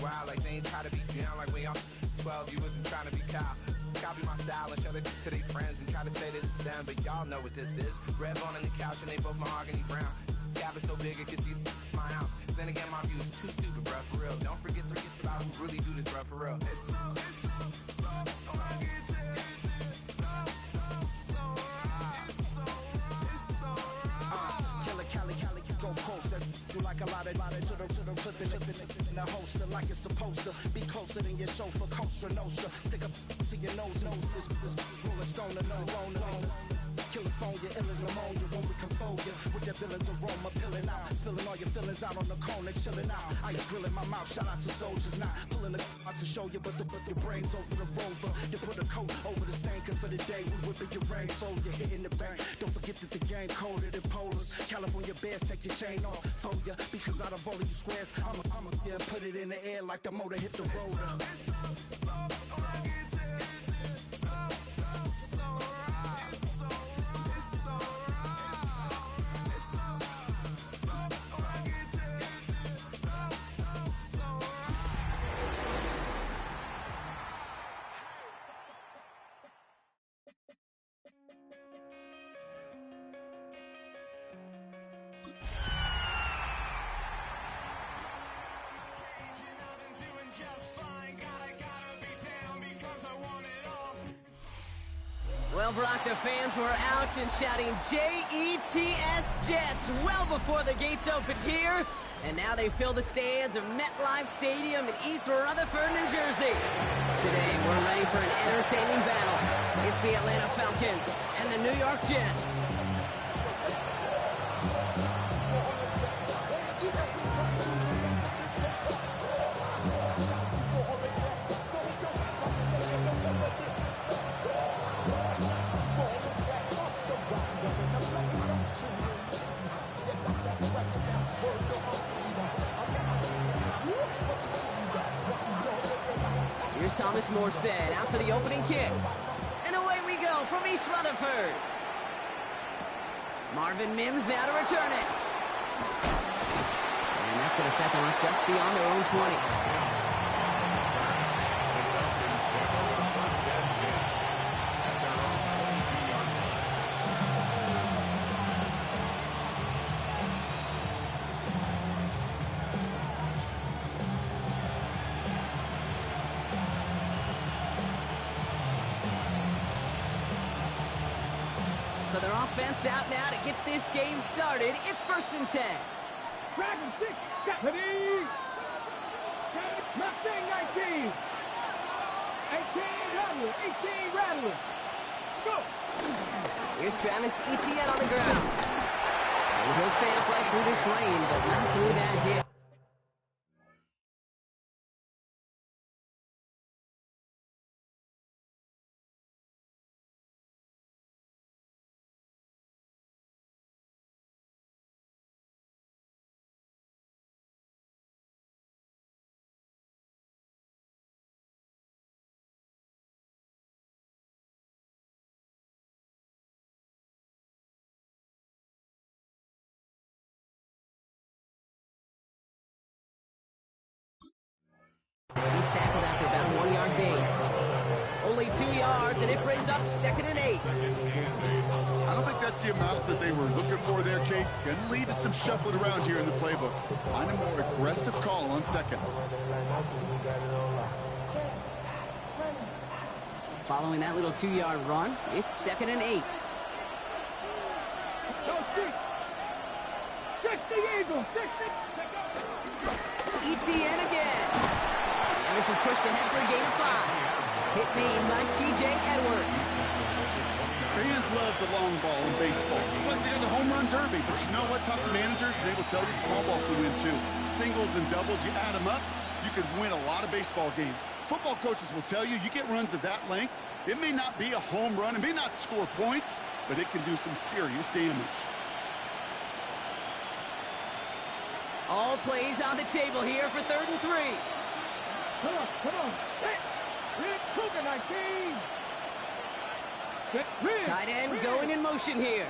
wild, like they ain't try to be down. Like when y'all 12, you wasn't trying to be Kyle. Copy my style and show it to their friends and try to say that it's them, but y'all know what this is. Red bone on the couch and they both mahogany brown. Gap is so big it can see my house. Then again, my view is too stupid, bruh, for real. Don't forget about who really do this, bruh, for real. Go closer, do like a lot of to the flipping in the holster like it's supposed to be closer than your chauffeur, Costa Nostra. Stick up to your nose, this rolling stone and no. California, ill as pneumonia when we can fold you with that villain's aroma, peeling out, spilling all your feelings out on the corner, chilling out. I just grilling my mouth, shout out to soldiers, not pulling the out to show you, but the brains over the rover. You put a coat over the stain, cause for the day we whipping your rain, so you're hitting the bank. Don't forget that the game colder than polars. California bears, take your chain off for ya, because out of all of you squares, I'ma yeah, put it in the air like the motor hit the roller. Well, Brock, the fans were out and shouting J-E-T-S Jets well before the gates opened here. And now they fill the stands of MetLife Stadium in East Rutherford, New Jersey. Today, we're ready for an entertaining battle. It's the Atlanta Falcons and the New York Jets. Here's Thomas Morstead out for the opening kick. And away we go from East Rutherford. Marvin Mims now to return it. And that's going to set them up just beyond their own 20. So their offense out now to get this game started. It's 1st and 10. Dragon 6, ready. Mustang 19. 18 Rattler. Let's go. Here's Travis Etienne on the ground. And he'll stay upright through this rain, but not through that hit. He's tackled after about a 1-yard gain. Only 2 yards, and it brings up 2nd and 8. I don't think that's the amount that they were looking for there, Kate. Going to lead to some shuffling around here in the playbook. Find a more aggressive call on 2nd. Following that little 2-yard run, it's 2nd and 8. Etienne again. And this is pushed ahead for a gain of 5. Hit made by T.J. Edwards. Fans love the long ball in baseball. It's like they got the home run derby. But you know what? Talk to managers, and they will tell you small ball can win too. Singles and doubles, you add them up, you can win a lot of baseball games. Football coaches will tell you, you get runs of that length, it may not be a home run, it may not score points, but it can do some serious damage. All plays on the table here for 3rd and 3. Come on. Red Cougar 19. Tight end going in motion here.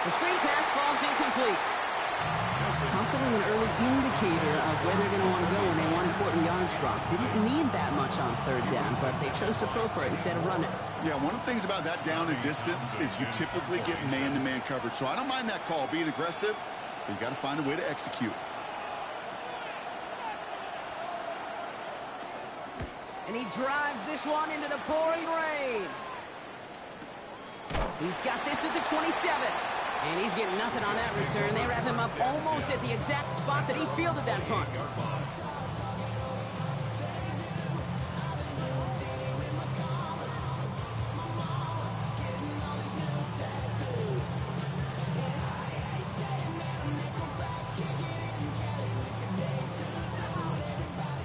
The screen pass falls incomplete. Possibly an early indicator of where they're going to want to go when they want important yards, Brock. Didn't need that much on third down, but they chose to throw for it instead of run it. Yeah, one of the things about that down and distance is you typically get man-to-man coverage. So I don't mind that call, being aggressive, but you got to find a way to execute. And he drives this one into the pouring rain. He's got this at the 27. And he's getting nothing on that return. They wrap him up almost at the exact spot that he fielded that punt.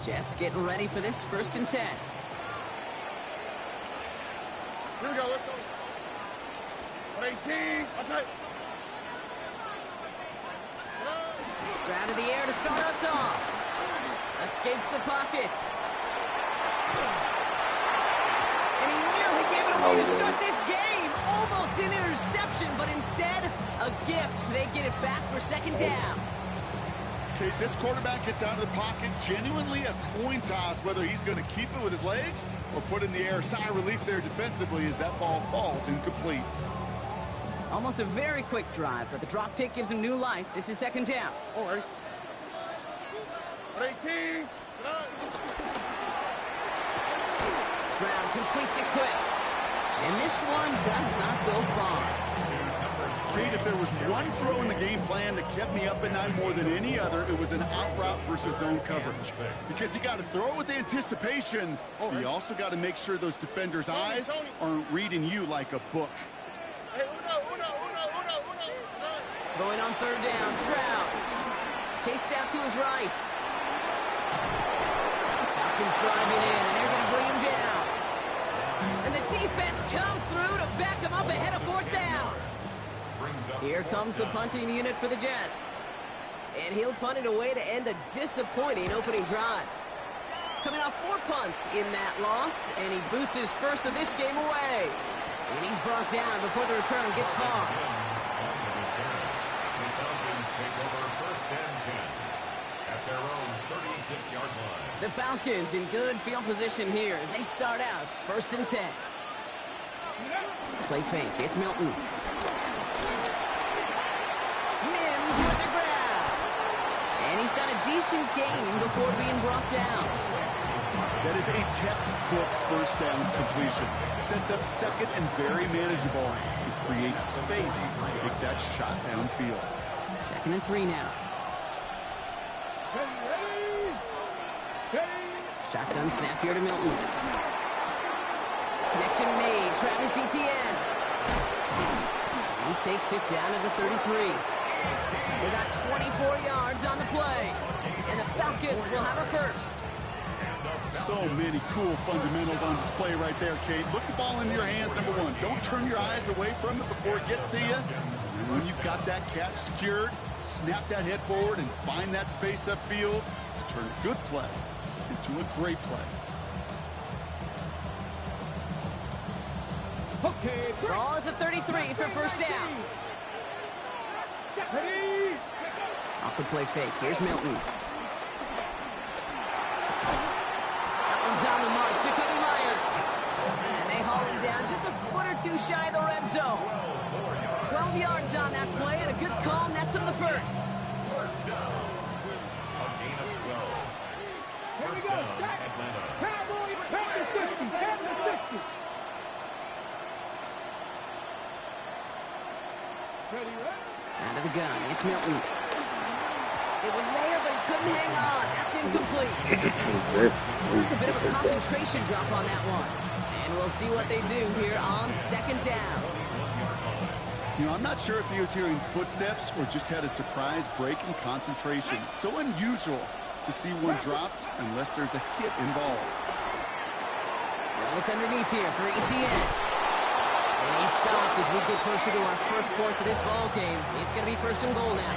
Jets getting ready for this 1st and 10. Here we go. Let's go. 18. Outside. Out of the air to start us off. Escapes the pocket. And he nearly gave it away to start this game. Almost an interception, but instead, a gift. They get it back for 2nd down. Okay, this quarterback gets out of the pocket. Genuinely a coin toss whether he's going to keep it with his legs or put it in the air. Sigh of relief there defensively as that ball falls incomplete. Almost a very quick drive, but the drop pick gives him new life. This is 2nd down. All right. 18. Stroud completes it quick. And this one does not go far. Kate, if there was one throw in the game plan that kept me up at night more than any other, it was an out route versus zone coverage. Because you got to throw it with anticipation, but you also got to make sure those defenders' eyes aren't reading you like a book. Going on 3rd down, Stroud. Chased out to his right. Falcons driving in, and they're going to bring him down. And the defense comes through to back him up ahead of 4th down. Here comes the punting unit for the Jets. And he'll punt it away to end a disappointing opening drive. Coming off 4 punts in that loss, and he boots his first of this game away. And he's brought down before the return gets far. The Falcons in good field position here as they start out 1st and 10. Play fake. It's Milton. Mims with the grab. And he's got a decent gain before being brought down. That is a textbook 1st down completion. Sets up 2nd and very manageable. It creates space to take that shot downfield. 2nd and 3 now. Shotgun snap here to Milton. Connection made. Travis Etienne. He takes it down to the 33. They got 24 yards on the play. And the Falcons will have a 1st. So many cool fundamentals on display right there, Kate. Look the ball into your hands, number 1. Don't turn your eyes away from it before it gets to you. And when you've got that catch secured, snap that head forward and find that space upfield to turn a good play into a great play. Okay. Ball at the 33 for 1st down. Off the play fake. Here's Milton. That one's on the mark. Jacoby Myers. And they haul him down just a foot or 2 shy of the red zone. 12 yards on that play and a good call nets him the 1st. Here we go. Cowboys at the 60. At the 60. Ready, right? Out of the gun. It's Milton. It was there, but he couldn't hang on. That's incomplete. Like a bit of a concentration drop on that one. And we'll see what they do here on 2nd down. You know, I'm not sure if he was hearing footsteps or just had a surprise break in concentration. So unusual to see one dropped unless there's a hit involved. Look underneath here for Etienne. And he stopped as we get closer to our 1st points of this ball game. It's going to be 1st and goal now.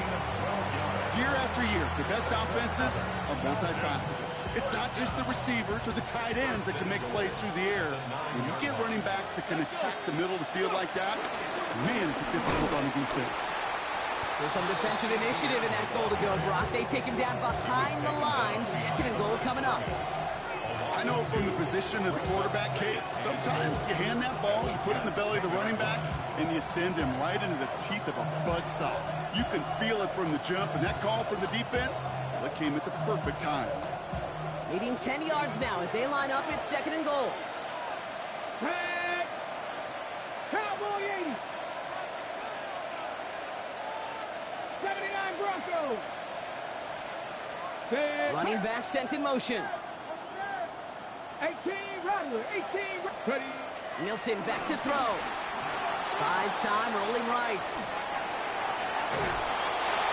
Year after year, the best offenses are multifaceted. It's not just the receivers or the tight ends that can make plays through the air. When you get running backs that can attack the middle of the field like that, man, is it difficult on the defense. So some defensive initiative in that goal to go, Brock. They take him down behind the line. 2nd and goal coming up. I know from the position of the quarterback, Kate, sometimes you hand that ball, you put it in the belly of the running back, and you send him right into the teeth of a buzzsaw. You can feel it from the jump, and that call from the defense, well, it came at the perfect time. Leading 10 yards now as they line up at 2nd and goal. Tag. Cowboy 80. 79 Broncos. Running back sent in motion. 18 Rattler. 18 ready. Milton back to throw. Buys time, rolling right.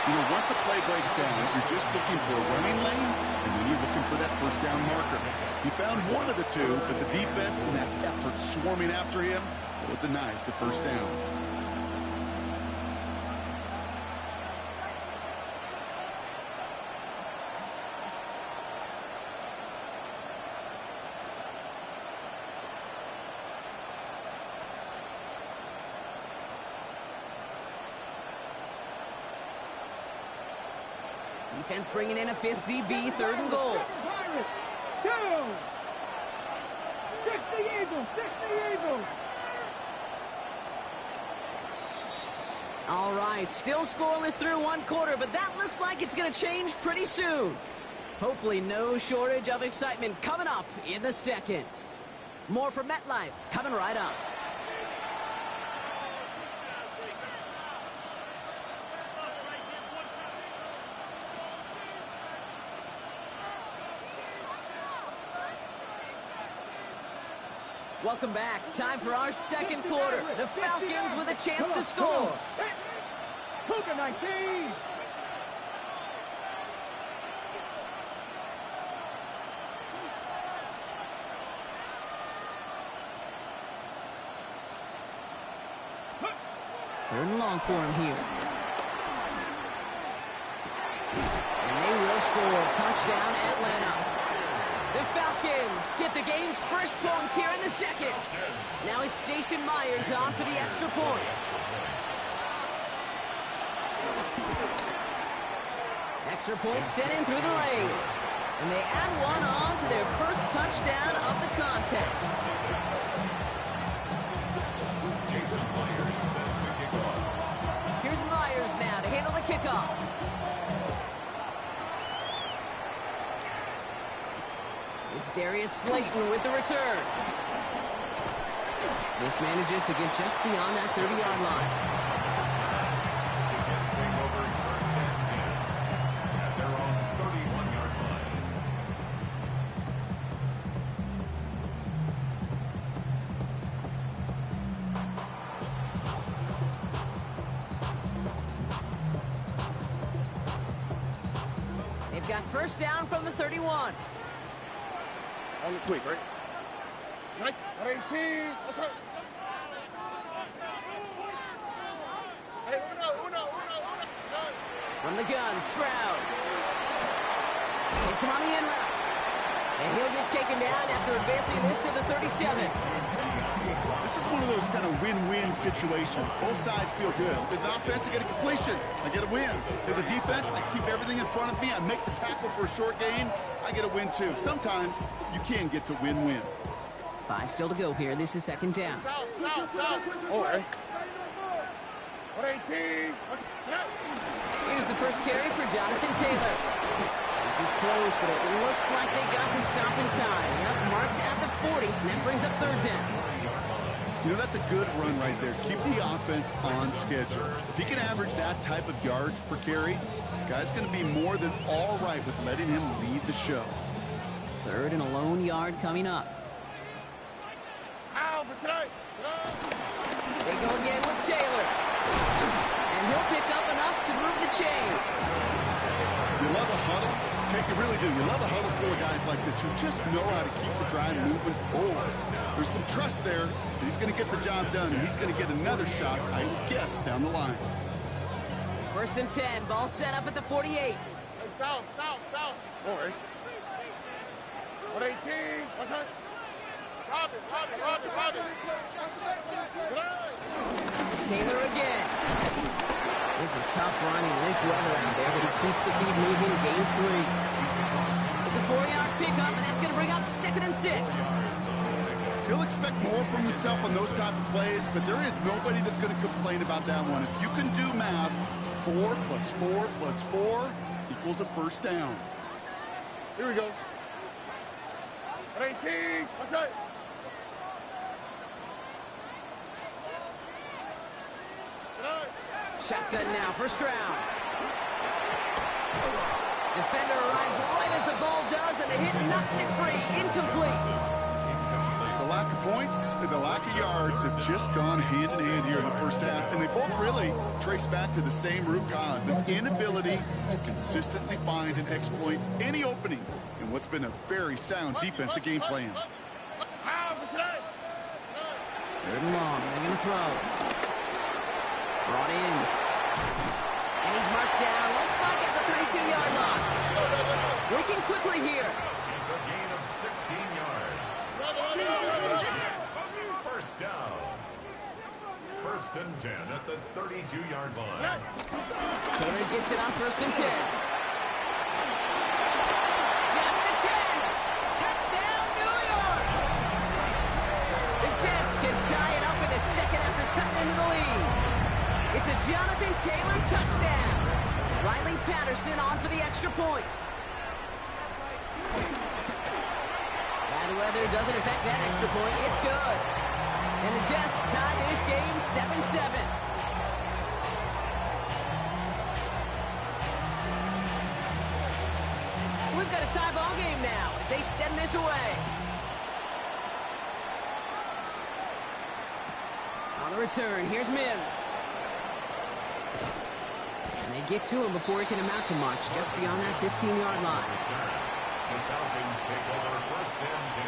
You know, once a play breaks down, you're just looking for a running lane, and then you're looking for that first down marker. He found one of the two, but the defense and that effort swarming after him, well, it denies the first down. Defense bringing in a 5th DB, 3rd and goal. 2. 60 Eagles. 60 Eagles. All right, still scoreless through 1 quarter, but that looks like it's going to change pretty soon. Hopefully no shortage of excitement coming up in the 2nd. More from MetLife coming right up. Welcome back. Time for our 2nd quarter. The Falcons with a chance to score. Cougar 19. Third and long for him here. And they will score. Touchdown, Atlanta. The Falcons get the game's first points here in the 2nd. Now it's Jason Myers on for the extra point. Extra point sent in through the rain. And they add one on to their first touchdown of the contest. Here's Myers now to handle the kickoff. It's Darius Slayton with the return. This manages to get just beyond that 30-yard line. At their own 31-yard line. They've got first down from the 31. On the quick, right? Right. 18. What's up? Hey, uno. From the gun, Stroud. Hits him on the in route. And he'll get taken down after advancing this to the 37. This is one of those kind of win-win situations. Both sides feel good. As an offense, I get a completion. I get a win. As a defense, I keep everything in front of me. I make the tackle for a short gain. I get a win, too. Sometimes you can get to win-win. 5 still to go here. This is 2nd down. South. All right. 118. Here's the first carry for Jonathan Taylor. This is close, but it looks like they got the stop in time. Yep, marked at the 40, and that brings up 3rd down. You know, that's a good run right there. Keep the offense on schedule. If he can average that type of yards per carry, this guy's going to be more than all right with letting him lead the show. 3rd and a lone yard coming up. They go again with Taylor. And he'll pick up enough to move the chains. You love a huddle? Okay, you really do. You love a huddle full of guys like this who just know how to keep the drive moving forward. There's some trust there that he's going to get the job done, and he's going to get another shot, I would guess, down the line. 1st and 10. Ball set up at the 48. South. All right. 118. What's that? Taylor again. This is tough running in this weather out there, but he keeps the feet moving, gains 3. It's a 4-yard pickup, and that's going to bring up 2nd and 6. He'll expect more from himself on those type of plays, but there is nobody that's going to complain about that one. If you can do math, 4 plus 4 plus 4 equals a first down. Here we go. 18. What's that? Shotgun now, first round. Defender arrives right as the ball does, and the hit knocks it free. Incomplete. The lack of points and the lack of yards have just gone hand in hand here in the first half, and they both really trace back to the same root cause, an inability to consistently find and exploit any opening in what's been a very sound defensive game plan. Third and long, they're going to throw. Brought in. And he's marked down. Looks like at the 32-yard line. Working quickly here. It's a gain of 16 yards. First down. 1st and 10 at the 32-yard line. Taylor gets it on 1st and 10. Down to the 10. Touchdown, New York. The Jets can tie it up in the second after cutting into the lead. It's a Jonathan Taylor touchdown. Riley Patterson on for the extra point. Bad weather doesn't affect that extra point. It's good. And the Jets tie this game 7-7. So we've got a tie ball game now as they send this away. On the return, here's Mims. And they get to him before it can amount to much, just beyond that 15-yard line. The Falcons take over 1st and 10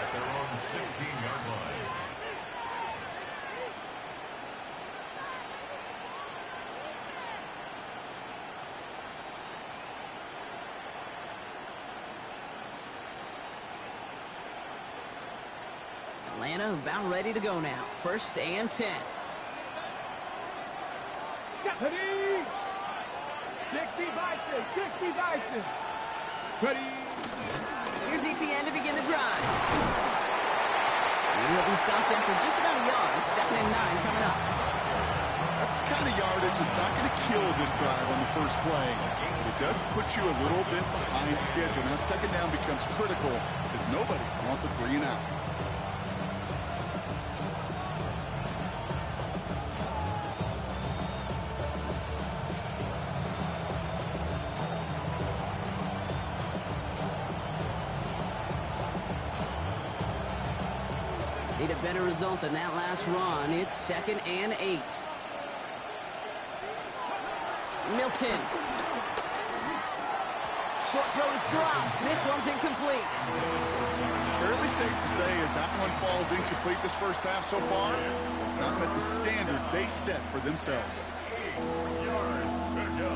at their own 16-yard line. Atlanta about ready to go now. 1st and 10. 60 Bison. Ready. Here's ETN to begin the drive. He'll be stopped after just about a yard. 2nd and 9 coming up. That's the kind of yardage that's not going to kill this drive on the first play. But it does put you a little bit behind schedule. Now 2nd down becomes critical as nobody wants a 3 and out. Need a better result than that last run. It's 2nd and 8. Milton. Short throw is dropped. This one's incomplete. Fairly safe to say as that one falls incomplete this first half so far, it's not met the standard they set for themselves. 8 yards to go.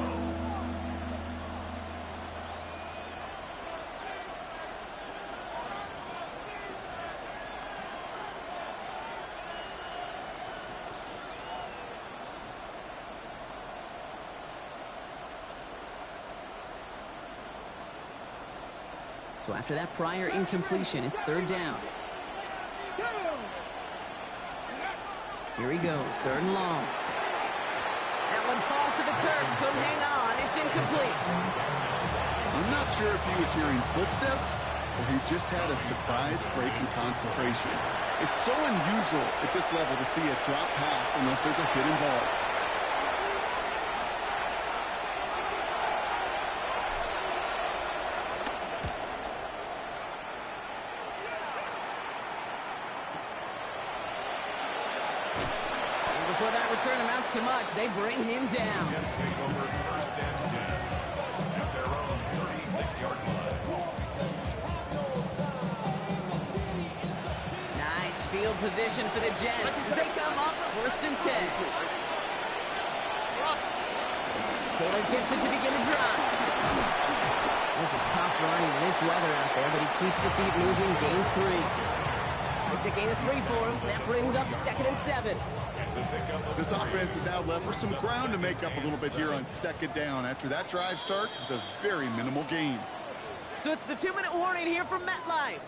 So after that prior incompletion, it's 3rd down. Here he goes, 3rd and long. That one falls to the turf, couldn't hang on, it's incomplete. I'm not sure if he was hearing footsteps or he just had a surprise break in concentration. It's so unusual at this level to see a drop pass unless there's a hit involved. Before that return amounts to much, they bring him down. Jets take over 1st and 10 at their own 36-yard line. Nice field position for the Jets as they come up 1st and 10. Taylor gets it to begin a drive. This is tough running in this weather out there, but he keeps the feet moving, gains 3. It's a gain of 3 for him. That brings up 2nd and 7. This offense is now left with some ground to make up a little bit here on 2nd down after that drive starts with a very minimal gain. So it's the 2-minute warning here from MetLife.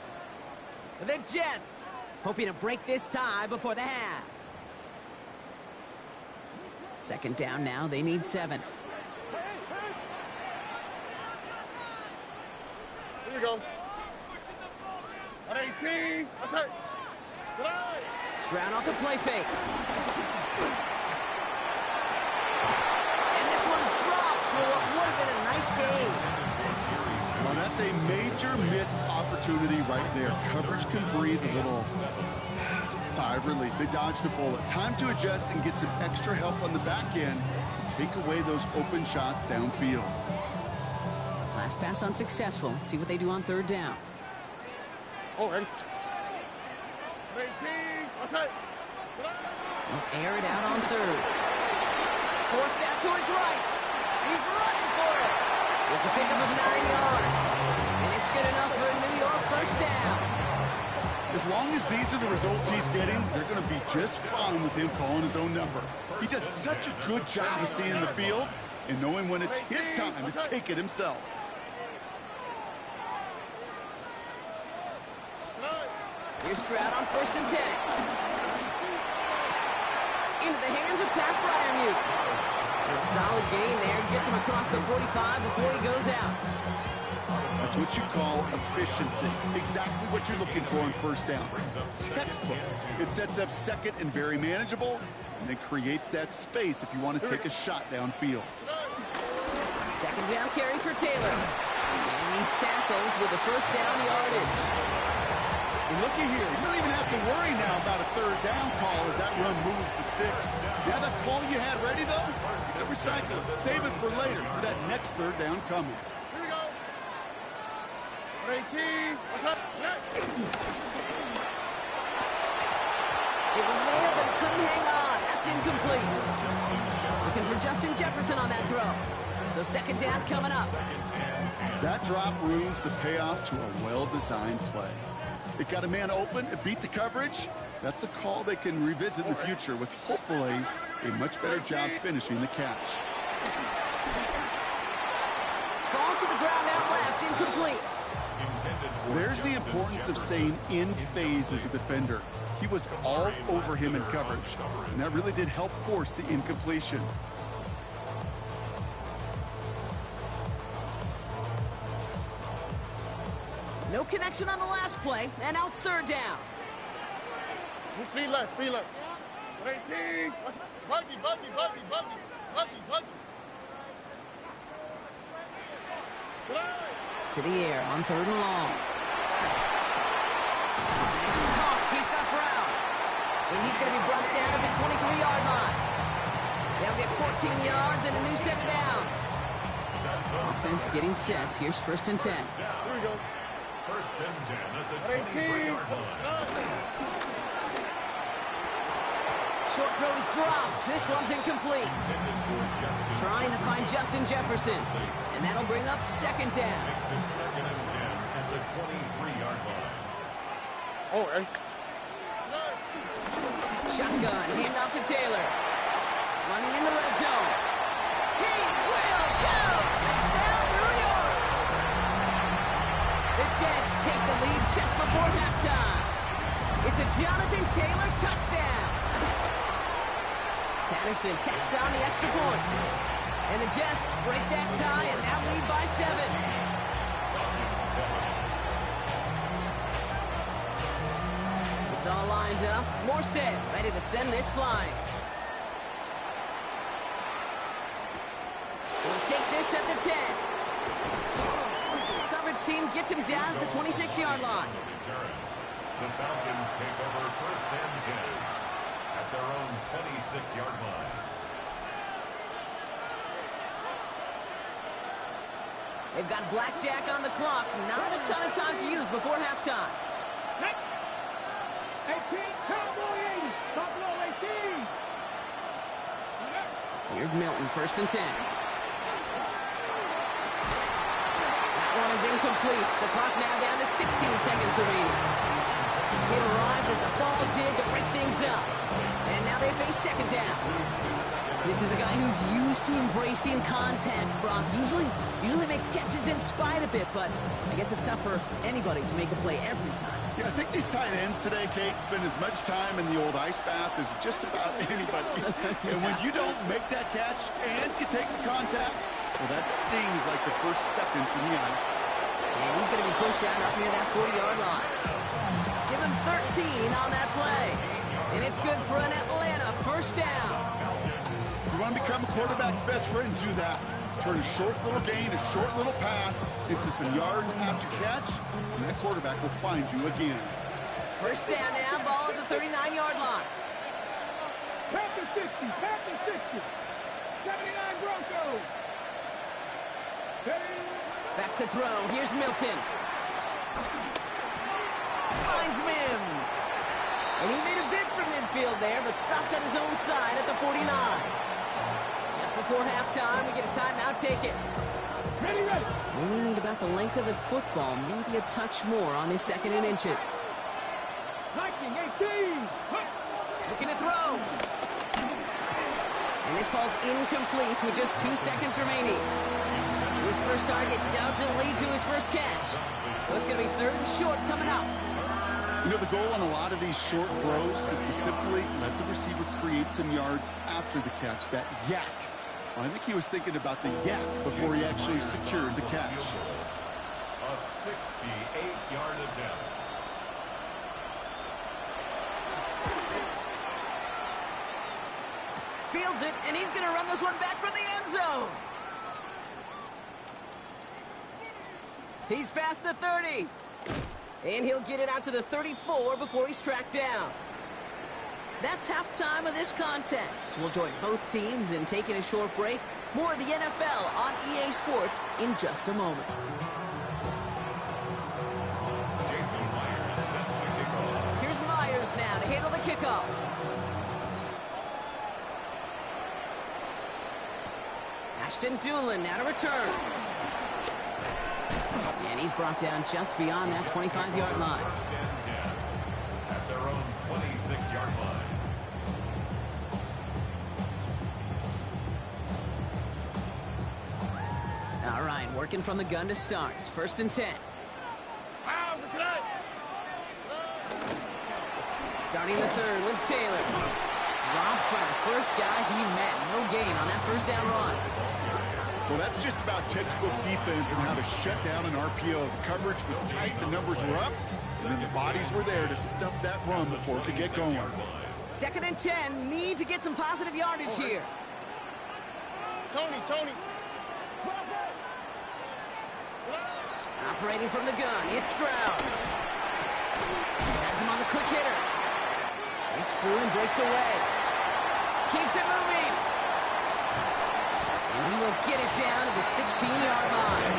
The Jets hoping to break this tie before the half. 2nd down now. They need 7. Here we go. At 18. That's it. Stroud off the play fake. And this one's dropped for what would have been a nice game. Well, that's a major missed opportunity right there. Coverage can breathe a little sigh of relief. They dodged a bullet. Time to adjust and get some extra help on the back end to take away those open shots downfield. Last pass unsuccessful. Let's see what they do on 3rd down. Oh, ready. 18. That's it. They'll air it out on 3rd. Forced out to his right. He's running for it. It's a pickup of 9 yards. And it's good enough for a New York 1st down. As long as these are the results he's getting, they're going to be just fine with him calling his own number. He does such a good job of seeing the field and knowing when it's his time to take it himself. Here's Stroud on 1st and 10. Into the hands of Pat Freiermuth. A solid gain there. Gets him across the 45 before he goes out. That's what you call efficiency. Exactly what you're looking for on 1st down. Textbook. It sets up 2nd and very manageable, and then creates that space if you want to take a shot downfield. 2nd down carry for Taylor. And he's tackled with the 1st down yardage. And looky here, you don't even have to worry now about a 3rd down call as that run moves the sticks. Now that call you had ready, though, never recycle it. Save it for later for that next 3rd down coming. Here we go. 18. What's up? It was there, but he couldn't hang on. That's incomplete. Looking for Justin Jefferson on that throw. So 2nd down coming up. That drop ruins the payoff to a well-designed play. It got a man open, it beat the coverage. That's a call they can revisit in the future with hopefully a much better job finishing the catch. Falls to the ground out left, incomplete. There's the importance of staying in phase as a defender. He was all over him in coverage, and that really did help force the incompletion. No connection on the last play, and now it's 3rd down. Speed left, speed left. 18. Buggy. To the air on 3rd and long. He's caught. He's got Brown. And he's going to be brought down at the 23-yard line. They'll get 14 yards and a new set of downs. Offense getting set. Here's 1st and 10. Here we go. 1st and 10 at the 23-yard line. Short throw is dropped. This one's incomplete. Trying to find Justin Jefferson. And that'll bring up 2nd down. Makes it 2nd and 10 at the 23-yard line. Oh, ready. Shotgun, handoff to Taylor. Running in the red zone. He will go! Touchdown, New York! The Jets take the lead just before halftime. It's a Jonathan Taylor touchdown. Patterson tacks on the extra point. And the Jets break that tie and now lead by 7. It's all lined up. Morstead ready to send this flying. He'll take this at the 10. Coverage team gets him down at the 26-yard line. The Falcons take over 1st and 10 at their own 26-yard line. They've got blackjack on the clock. Not a ton of time to use before halftime. 18, Cowboy 80, Buffalo 18. Here's Milton, 1st and 10. That one is incomplete. The clock now down to 16 seconds remaining. He arrived as the ball did to break things up. And now they face second down. This is a guy who's used to embracing contact, Brock. Usually makes catches in spite of it, but I guess it's tough for anybody to make a play every time. Yeah, I think these tight ends today, Kate, spend as much time in the old ice bath as just about anybody. And when you don't make that catch and you take the contact, well, that stings like the first seconds in the ice. And he's going to be pushed down up near that 40-yard line. Give him 13 on that play. And it's good for an Atlanta first down. You want to become a quarterback's best friend, do that. Turn a short little gain, a short little pass into some yards after catch, and that quarterback will find you again. First down now, ball at the 39-yard line. Panthers 60, Panthers 60. 79 Broncos. Back to throw. Here's Milton. Finds Mims. And he made a bid for midfield there, but stopped on his own side at the 49. Just before halftime, we get a timeout. Take it. Ready. Only need about the length of the football, maybe a touch more on his second and inches. Viking 18. Looking to throw. And this falls incomplete with just 2 seconds remaining. His first target doesn't lead to his first catch. So it's going to be third and short coming up. You know, the goal on a lot of these short throws is to simply let the receiver create some yards after the catch, that yak. Well, I think he was thinking about the yak before he actually secured the catch. A 68-yard attempt. Fields it, and he's going to run this one back for the end zone. He's past the 30. And he'll get it out to the 34 before he's tracked down. That's halftime of this contest. We'll join both teams in taking a short break. More of the NFL on EA Sports in just a moment. Jason Myers set to kick off. Here's Myers now to handle the kickoff. Ashton Dulin now to return. And he's brought down just beyond that 25-yard line. First and 10 at their own 26-yard line. All right, working from the gun to start. It's first and 10. Starting the third with Taylor. Robbed by the first guy he met. No gain on that first down run. Well, that's just about textbook defense and how to shut down an RPO. The coverage was tight, the numbers were up, and then the bodies were there to stuff that run before it could get going. Second and 10. Need to get some positive yardage here. Tony. Operating from the gun, it's Stroud. Has him on the quick hitter. Breaks through and breaks away. Keeps it moving. And he will get it down to the 16-yard line.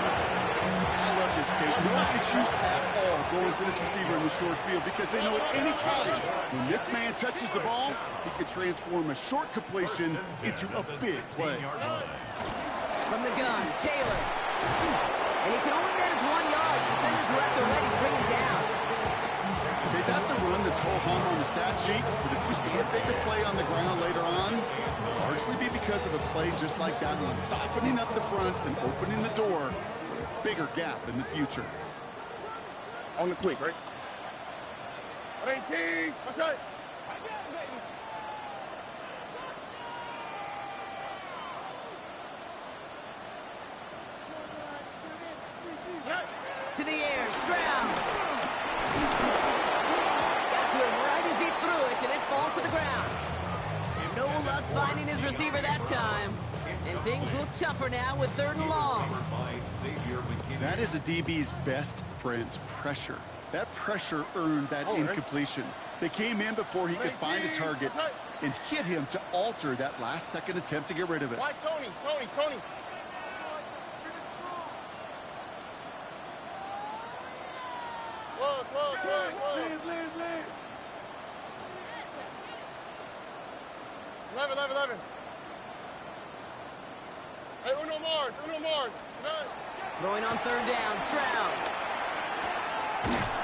I love this, Kate. No issues at all going to this receiver in the short field because they know at any time when this man touches the ball, he can transform a short completion into a big play. From the gun, Taylor. And he can only manage 1 yard. The defenders were at the ready to bring him down. Okay, that's a run that's ho-hum on the stat sheet, but if you see a bigger play on the ground later on, it'll largely be because of a play just like that one, softening up the front and opening the door for a bigger gap in the future. On the quick, right? 18. What's that? To the air, Stroud. Got to him right as he threw it, and it falls to the ground. No luck finding his receiver that time. And things look tougher now with third and long. That is a DB's best friend, pressure. That pressure earned that incompletion. They came in before he could find a target and hit him to alter that last-second attempt to get rid of it. Why, Tony? Leave. 11. Hey, Uno Mars. Throwing on third down, Stroud.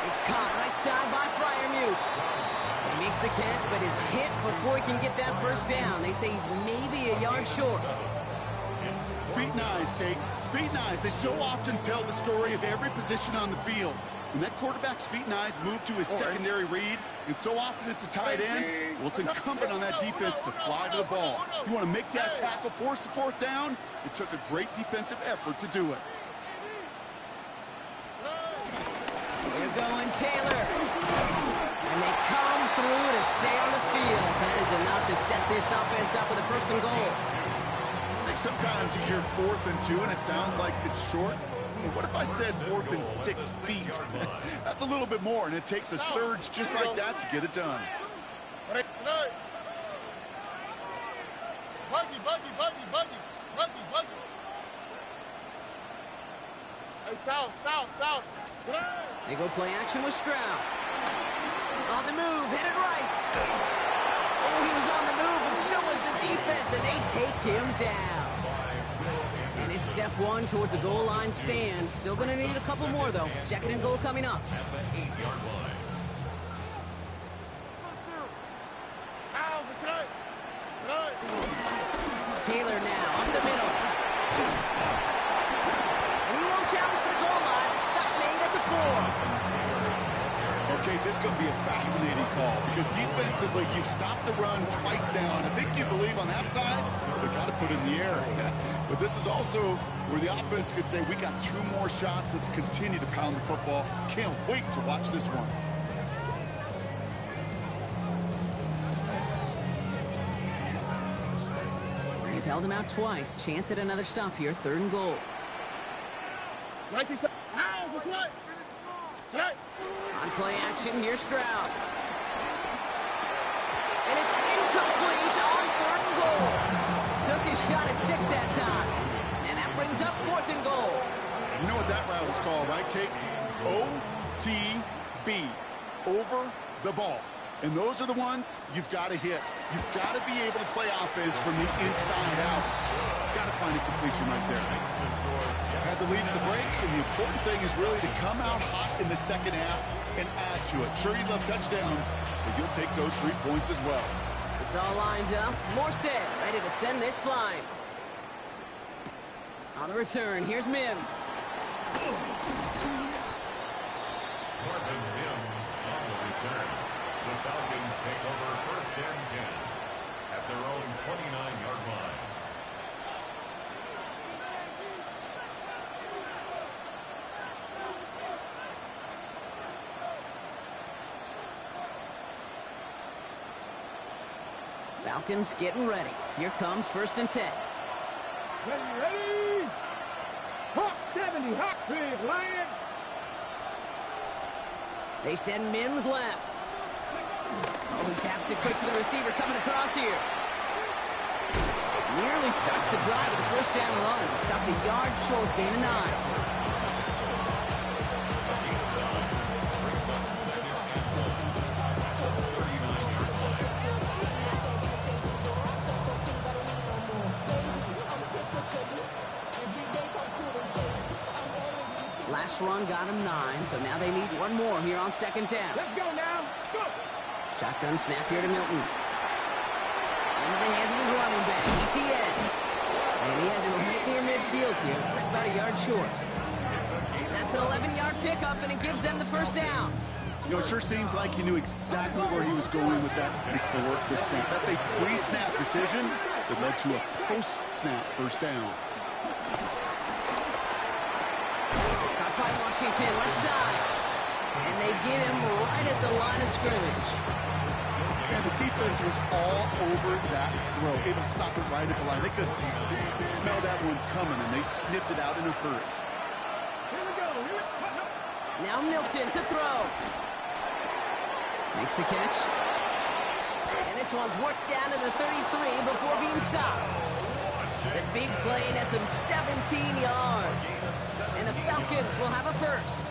It's caught right side by Freiermuth. He makes the catch, but is hit before he can get that first down. They say he's maybe a yard short. Feet and eyes, Kate. Feet and eyes. They so often tell the story of every position on the field. When that quarterback's feet and eyes move to his secondary read, and so often it's a tight end, well, it's incumbent on that defense to fly to the ball. You want to make that tackle, force the fourth down? It took a great defensive effort to do it. They're going Taylor. And they come through to stay on the field. That is enough to set this offense up with a first and goal. I think sometimes you hear 4th and 2 and it sounds like it's short. What if I said 4th and 6 feet? That's a little bit more, and it takes a surge just like that to get it done. Buggy. Hey, south. They go play action with Stroud. On the move, headed right. Oh, he was on the move, and so was the defense, and they take him down. And it's step one towards a goal line stand. Still going to need a couple more, though. Second and goal coming up. At the 8-yard line. Taylor now up the middle. And he won't challenge for the goal line. The stop made at the 4. Okay, this is going to be a fascinating call because defensively, you've stopped the run twice down. I think you believe on that side, they've got to put it in the air. But this is also where the offense could say, we got 2 more shots. Let's continue to pound the football. Can't wait to watch this one. They've held him out twice. Chance at another stop here. 3rd and goal. On play action, here's Stroud. And it's incomplete on 3rd and goal. Took his shot at 6 that time. And that brings up 4th and goal. You know what that route is called, right, Kate? OTB, over the ball. And those are the ones you've got to hit. You've got to be able to play offense from the inside out. Got to find a completion right there. Had the lead at the break, and the important thing is really to come out hot in the second half and add to it. Sure, you love touchdowns, but you'll take those 3 points as well. It's all lined up. Morstead ready to send this flying. On the return, here's Mims. Marvin Mims on the return. The Falcons take over 1st and 10 at their own 29-yard line. Falcons getting ready. Here comes 1st and 10. Ready. Hawk 70, Hawk Pig, Lion. They send Mims left. Oh, he taps it quick to the receiver coming across here. Nearly starts the drive with a 1st down run. Stopped a yard short, gain of 9. Last run got him 9, so now they need 1 more here on 2nd down. Let's go now. Go. Shotgun snap here to Milton. Into the hands of his running back, ETN. And he has it right near midfield here. It's like about a yard short. That's an 11-yard pickup, and it gives them the 1st down. You know, it sure seems like he knew exactly where he was going with that before the snap. That's a pre-snap decision that led to a post-snap 1st down. Caught by Washington, left side. And they get him right at the line of scrimmage. And the defense was all over that throw, able to stop it right at the line. They could smell that one coming, and they sniffed it out in a hurry. Here we go. Now Milton to throw. Makes the catch. And this one's worked down to the 33 before being stopped. The big play nets him 17 yards. And the Falcons will have a 1st.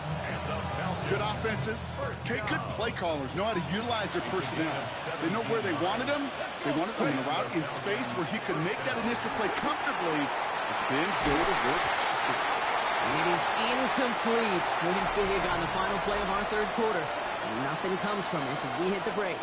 Good offenses. Okay, good play callers know how to utilize their personnel. They know where they wanted him. They wanted him in a route in space where he could make that initial play comfortably, but then go to work. It is incomplete. Pretty big on the final play of our 3rd quarter. And nothing comes from it as we hit the break.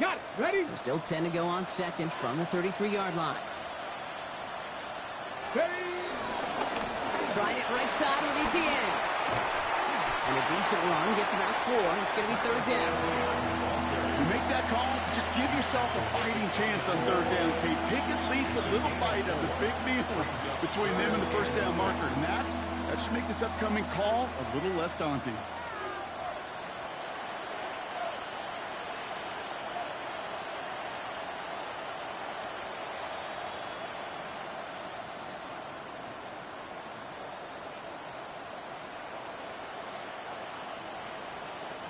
Got it. Ready? So still 10 to go on second from the 33-yard line. Ready? Tried it right side with Etienne. And a decent run gets about 4. It's going to be third down. You make that call to just give yourself a fighting chance on third down, Kate. Take at least a little bite of the big meal between them and the first down marker. And that should make this upcoming call a little less daunting.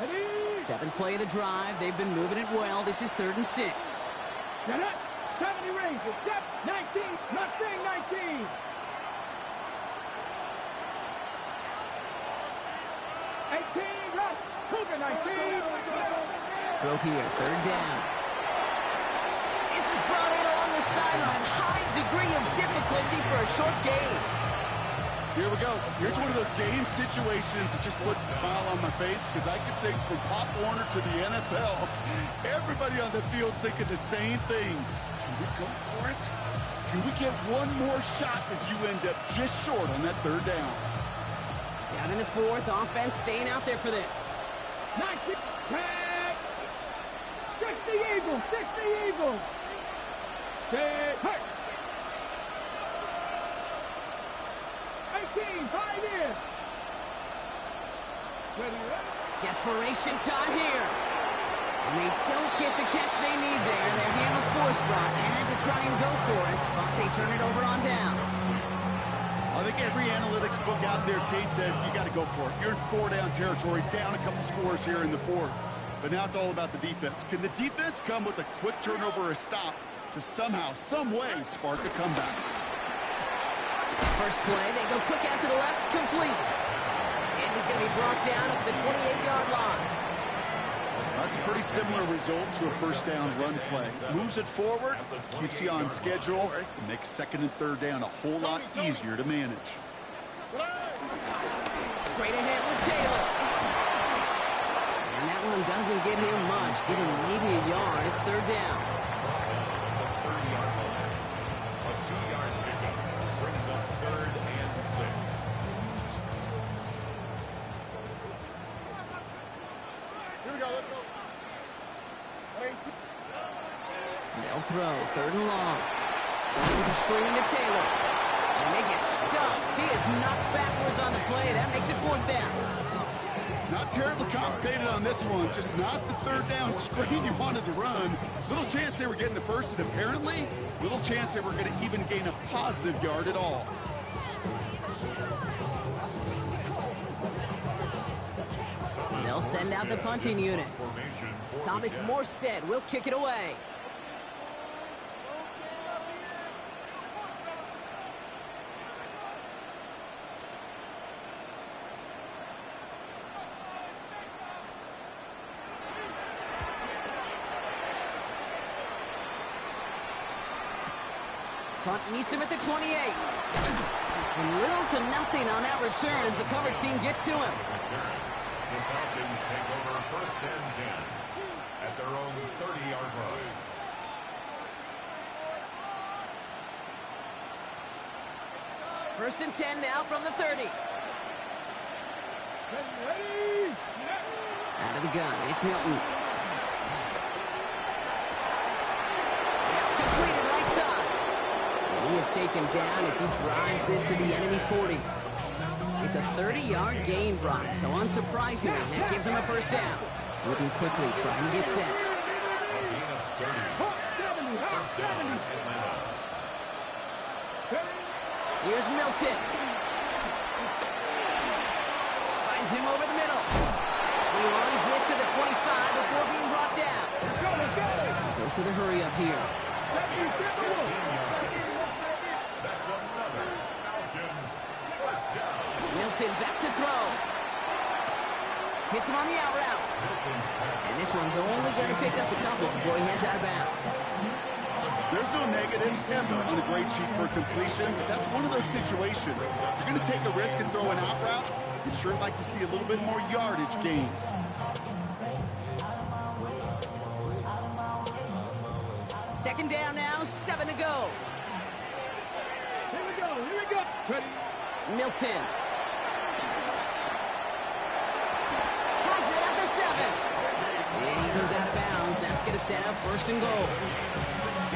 Ready? 7th play of the drive. They've been moving it well. This is 3rd and 6. Get it. 70 ranges. Step 19. Mustang 19. 18. Rush. Cougar 19. Throw here. 3rd down. This is brought in along the sideline. High degree of difficulty for a short gain. Here we go. Here's one of those game situations that just puts a smile on my face because I can think from Pop Warner to the NFL, everybody on the field thinking the same thing. Can we go for it? Can we get one more shot as you end up just short on that 3rd down? Down in the 4th. Offense staying out there for this. 19. Tag. 60 Eagles. 60 Eagles. Stay hurt. 18, 5 in. Ready, ready. Desperation time here. And they don't get the catch they need there. Their hand was forced, Brock. They had to try and go for it, but they turn it over on downs. I think every analytics book out there, Kate said, you got to go for it. You're in 4-down territory, down a couple scores here in the 4th. But now it's all about the defense. Can the defense come with a quick turnover or a stop to somehow, some way, spark a comeback? First play, they go quick out to the left, complete. And he's going to be brought down at the 28-yard line. That's a pretty similar result to a first down run play. Moves it forward, keeps you on schedule, and makes 2nd and 3rd down a whole lot easier to manage. Straight ahead with Taylor. And that one doesn't get him much, give him maybe a yard. It's 3rd down. They'll throw 3rd and long. With the screen to Taylor. And they get stuffed. He is knocked backwards on the play. That makes it 4th down. Not terribly complicated on this one. Just not the 3rd down screen you wanted to run. Little chance they were getting the first, and apparently, little chance they were going to even gain a positive yard at all. They'll send out the punting unit. Thomas Morstead will kick it away. Punt meets him at the 28. And little to nothing on that return as the coverage team gets to him. The Falcons take over 1st and 10 at their own 30-yard line. First and 10 now from the 30. Ready. Out of the gun, it's Milton. That's completed right side. And he is taken down as he drives this to the enemy 40. It's a 30-yard gain, Brock, so unsurprisingly, that gives him a first down. Moving quickly, trying to get set. First down, Atlanta. Here's Milton. Finds him over the middle. He runs this to the 25 before being brought down. Goes to the hurry up here. That's another Milton back to throw. Hits him on the out route. And this one's only going to pick up a couple before he heads out of bounds. There's no negatives ever on a grade sheet for a completion, but that's one of those situations. If you're going to take a risk and throw an out route, you'd sure like to see a little bit more yardage gained. Second down now, 7 to go. Here we go. Ready. Milton. Has it at the 7. And he goes out of bounds. That's going to set up first and goal.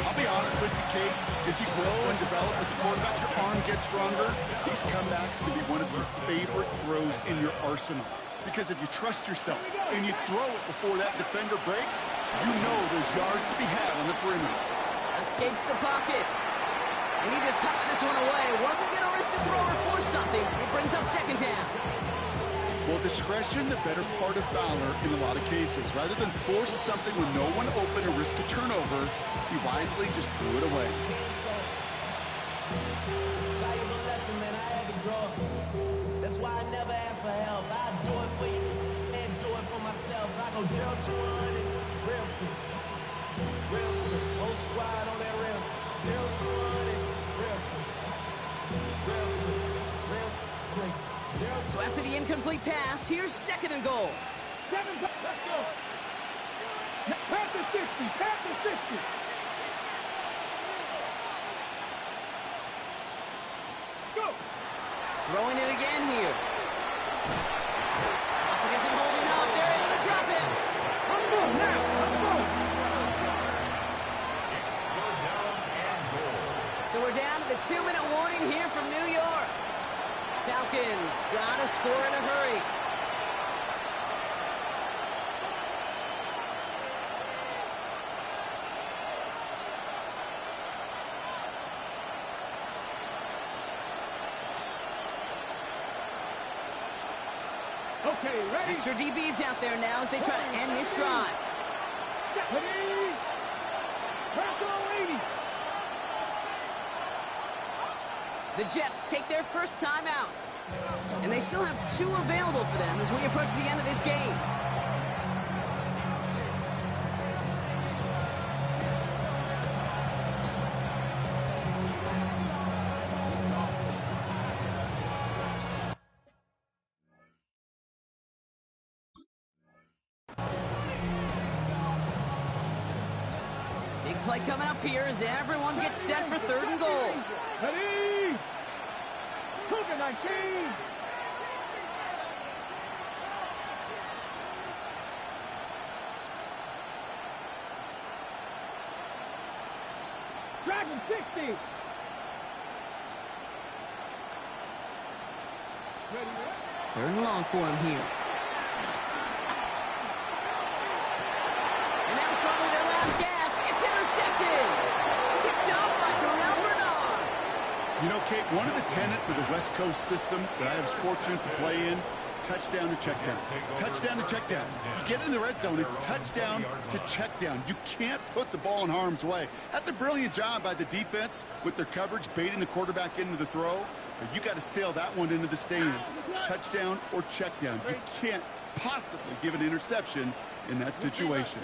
I'll be honest with you, Kate. As you grow and develop as a quarterback, your arm gets stronger. These comebacks can be one of your favorite throws in your arsenal. Because if you trust yourself and you throw it before that defender breaks, you know there's yards to be had on the perimeter. Escapes the pocket. And he just hucks this one away. Wasn't going to risk a throw or force something. It brings up second down. Well, discretion, the better part of valor in a lot of cases. Rather than force something with no one open or risk a turnover, he wisely just threw it away. Valuable lesson, man. I had to grow up. That's why I never ask for help. I do it for you and do it for myself. I go 0 to 100 real quick. Real quick. Whole squad on that real. 0 to 100 real quick. Real quick. Real quick. So after the incomplete pass, here's second and goal. 7, let's go. Pass the 60. Pass the 60. Let's go. Throwing it again here. Pocket isn't holding up. They're able to drop it. Let's go now. Let's go. It's third down and goal. So we're down to the 2-minute warning here from New York. Falcons gotta score in a hurry. Okay, ready. Extra DBs out there now as they try to end this drive. Ready. Circle 80. The Jets take their first time out. And they still have 2 available for them as we approach the end of this game. Big play coming up here as everyone gets set for third and goal. Ready. Cougar 19. Dragon 60. Ready. Third and long for him here. And that was probably their last gasp. It's intercepted. Picked up by Terrell Bernard. You know, Kate, one of the tenets of the West Coast system that I was fortunate to play in, touchdown to check down. Touchdown to check down. You get in the red zone, it's touchdown to check down. You can't put the ball in harm's way. That's a brilliant job by the defense with their coverage, baiting the quarterback into the throw. But you got to sail that one into the stands. Touchdown or check down. You can't possibly give an interception in that situation.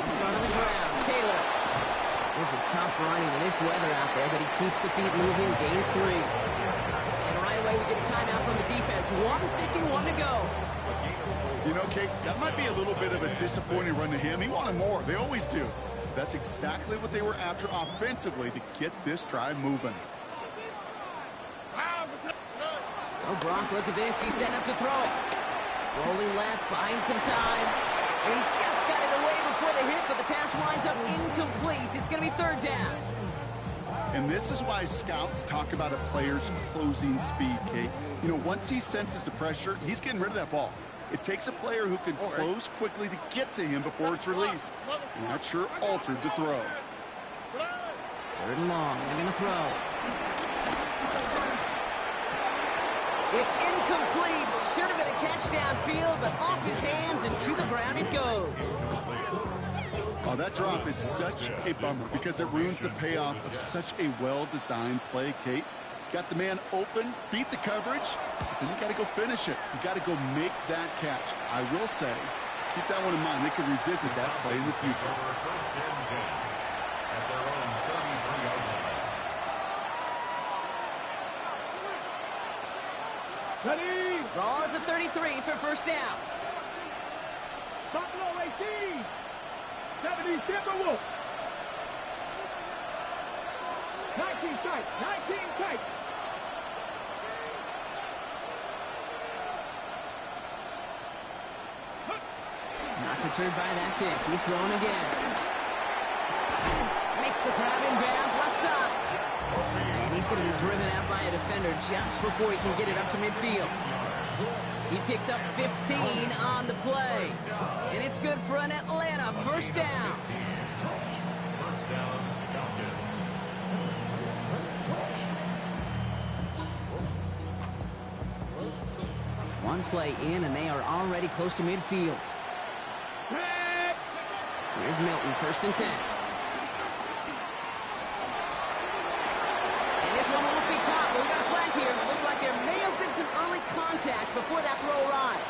Start on the ground. Taylor. This is tough running in this weather out there, but he keeps the feet moving, gains 3. And right away we get a timeout from the defense. 1:51 to go. You know, Kate, that might be a little bit of a disappointing run to him. He wanted more. They always do. That's exactly what they were after offensively to get this drive moving. Oh, Brock, look at this. He's setting up to throw it. Rolling left, buying some time. And he just got it away before the hit, but the pass winds up incomplete. It's going to be third down. And this is why scouts talk about a player's closing speed, Kate. You know, once he senses the pressure, he's getting rid of that ball. It takes a player who can close quickly to get to him before it's released. And that sure altered the throw. Third and long. They're going to throw. It's incomplete. Should have been a catch downfield, but off his hands and to the ground it goes. Oh, that drop is such a bummer because it ruins the payoff of such a well-designed play, Kate. Got the man open, beat the coverage, but then you got to go finish it. You got to go make that catch. I will say, keep that one in mind. They can revisit that play in the future. First and 10 at their own 33-yard line. Ready? Ball at the 33 for first down. Buffalo 18. 70 Timberwolves. 19 tight. 19 tight. Not deterred by that pick. He's thrown again. Makes the grab in bounds left side. And he's going to be driven out by a defender just before he can get it up to midfield. He picks up 15 on the play. And it's good for an Atlanta first down. First down, Falcons. One play in, and they are already close to midfield. Here's Milton, first and 10. And this one won't be caught, but we got a flag here. It looked like there may have been some early contact before that throw arrived.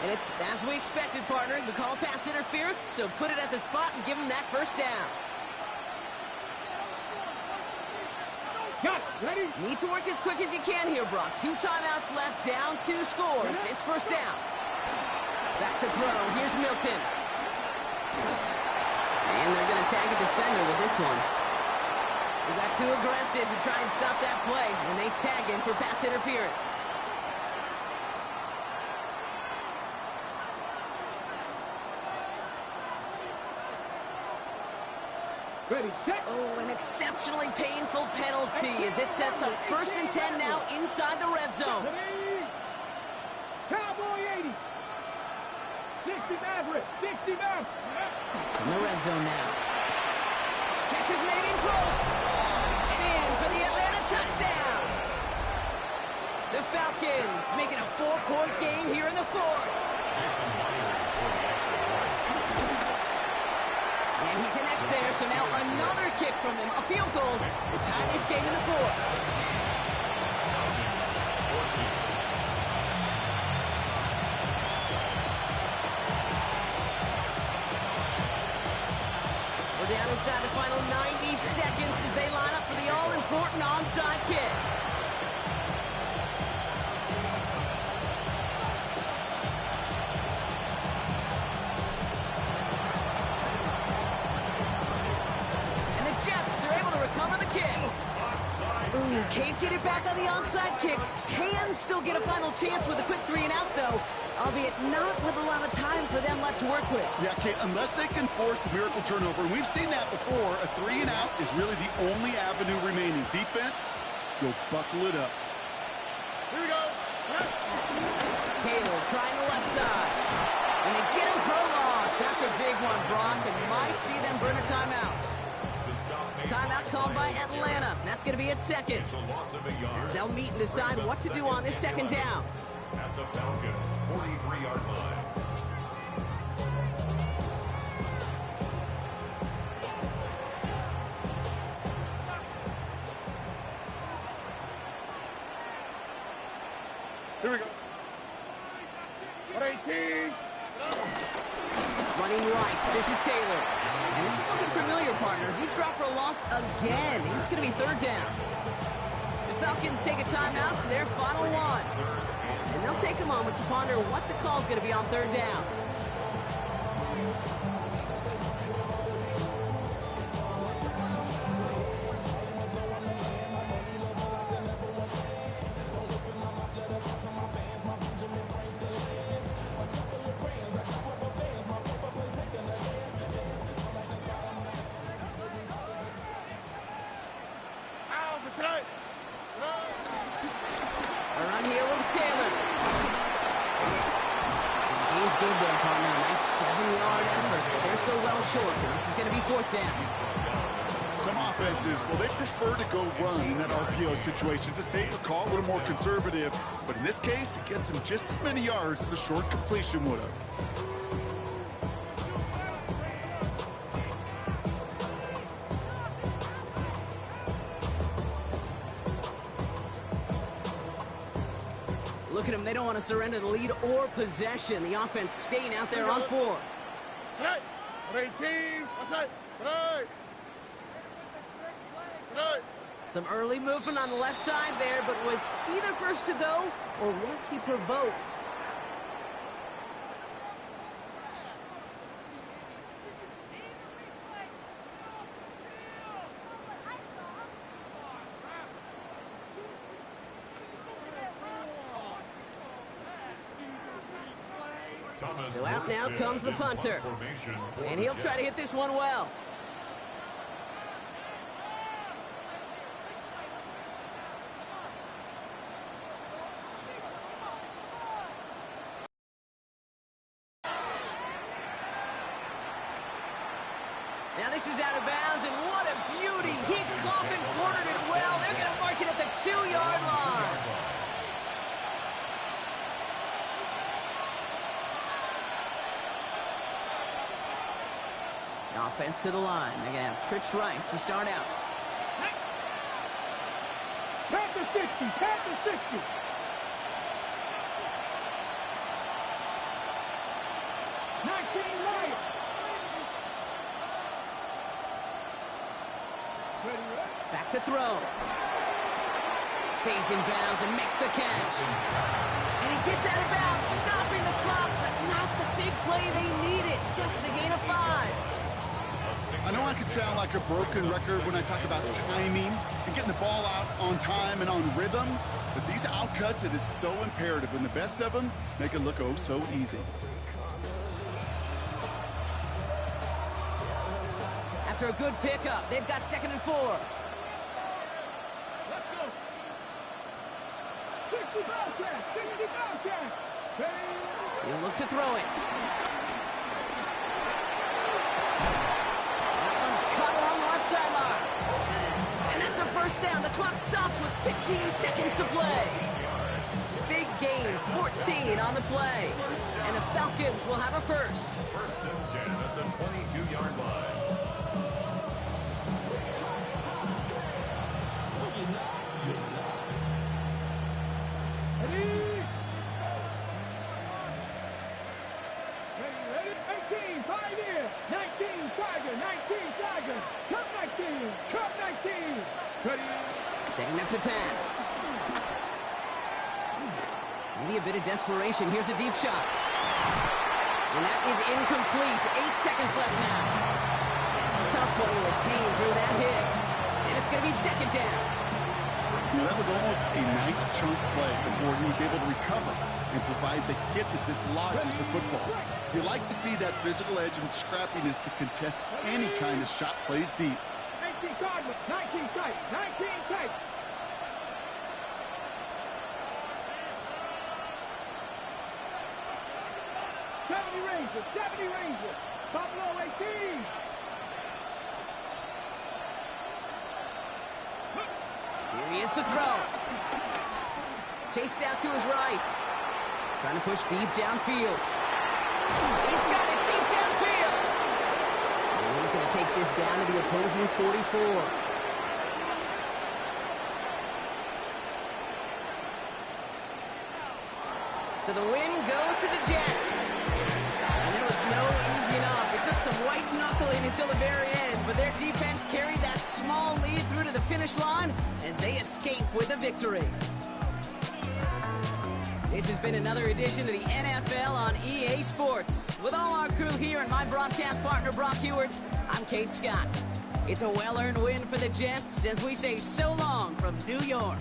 And it's as we expected, partner. We call pass interference, so put it at the spot and give him that first down. Got it. Ready? Need to work as quick as you can here, Brock. 2 timeouts left, down 2 scores. It's first down. Back to throw. Here's Milton. And they're going to tag a defender with this one. They got too aggressive to try and stop that play, and they tag him for pass interference. Ready, set. Oh, an exceptionally painful penalty as it sets up first and 10 now inside the red zone. Ready? Cowboy 80. 60 Maverick. 60 Maverick. In the red zone now. Catch is made in close. And in for the Atlanta touchdown. The Falcons make it a 4-point game here in the fourth. Jason Myers for the extra point. And he connects there, so now another kick from him. A field goal to tie this game in the fourth. We're down inside the final 90 seconds as they line up for the all-important onside kick. And the Jets are able to recover the kick. Ooh, can't get it back on the onside kick. Can still get a final chance with a quick 3-and-out, though, albeit not with a lot of time for them left to work with. Yeah, Kate, unless they can force a miracle turnover, and we've seen that before, a 3-and-out is really the only avenue remaining. Defense, go buckle it up. Here we go. Taylor trying the left side. And they get him for a loss. That's a big one, Brock, and might see them burn a timeout. Timeout called by Atlanta. That's going to be at second. It's a loss of a yard. As they'll meet and decide what to do on this second down. At the Falcons' 43-yard line. Here we go. 118. Running right, this is Taylor. And this is looking familiar, partner. He's dropped for a loss again. It's going to be third down. The Falcons take a timeout to their final one. And they'll take a moment to ponder what the call is going to be on third down. A run here with Taylor. Gain's good there, partner. Nice 7-yard effort. They're still well short, and this is going to be fourth down. Some offenses, well, they prefer to go run in that RPO situation. It's a safer call, a little more conservative. But in this case, it gets them just as many yards as a short completion would have. at them. They don't want to surrender the lead or possession. The offense staying out there on 4. Hey, 18. What's that? Hey. Hey. Some early movement on the left side there, but was he the first to go, or was he provoked? So out now comes the punter, and he'll try to hit this one well. Now this is out of bounds, and what a beauty. He Coffin cornered it well. They're going to mark it at the 2-yard line. Offense to the line. They're going to have trips right to start out. Panther 60, Panther 60. Back to throw. Stays in bounds and makes the catch. And he gets out of bounds, stopping the clock, but not the big play they needed. Just a gain of 5. I know I could sound like a broken record when I talk about timing and getting the ball out on time and on rhythm, but these outcuts, it is so imperative, and the best of them make it look oh so easy. After a good pickup, they've got 2nd and 4. Let's go. 60 Bobcat, 60 Bobcat. He'll look to throw it. That one's cut along the left sideline. And that's a first down. The clock stops with 15 seconds to play. Big gain, 14 on the play. And the Falcons will have a first. 1st and 10 at the 22-yard line. Setting up to pass. Maybe a bit of desperation. Here's a deep shot. And that is incomplete. 8 seconds left now. Tough one to retain through that hit. And it's going to be 2nd down. You know, that was almost a nice chunk play before he was able to recover and provide the hit that dislodges the football. You like to see that physical edge and scrappiness to contest any kind of shot plays deep. 19 Cardinals, 19 tight, 19 tight. Rangers, 70 Rangers, Buffalo 18. Here he is to throw. Chased out to his right. Trying to push deep downfield. He's got it deep downfield. And he's going to take this down to the opposing 44. So the win goes to the Jets. And it was no easy enough. It took some white knuckling until the very end, but their defense carried that small lead through to the finish line as they escape with a victory. This has been another edition of the NFL on EA Sports. With all our crew here and my broadcast partner, Brock Heward, I'm Kate Scott. It's a well-earned win for the Jets as we say so long from New York.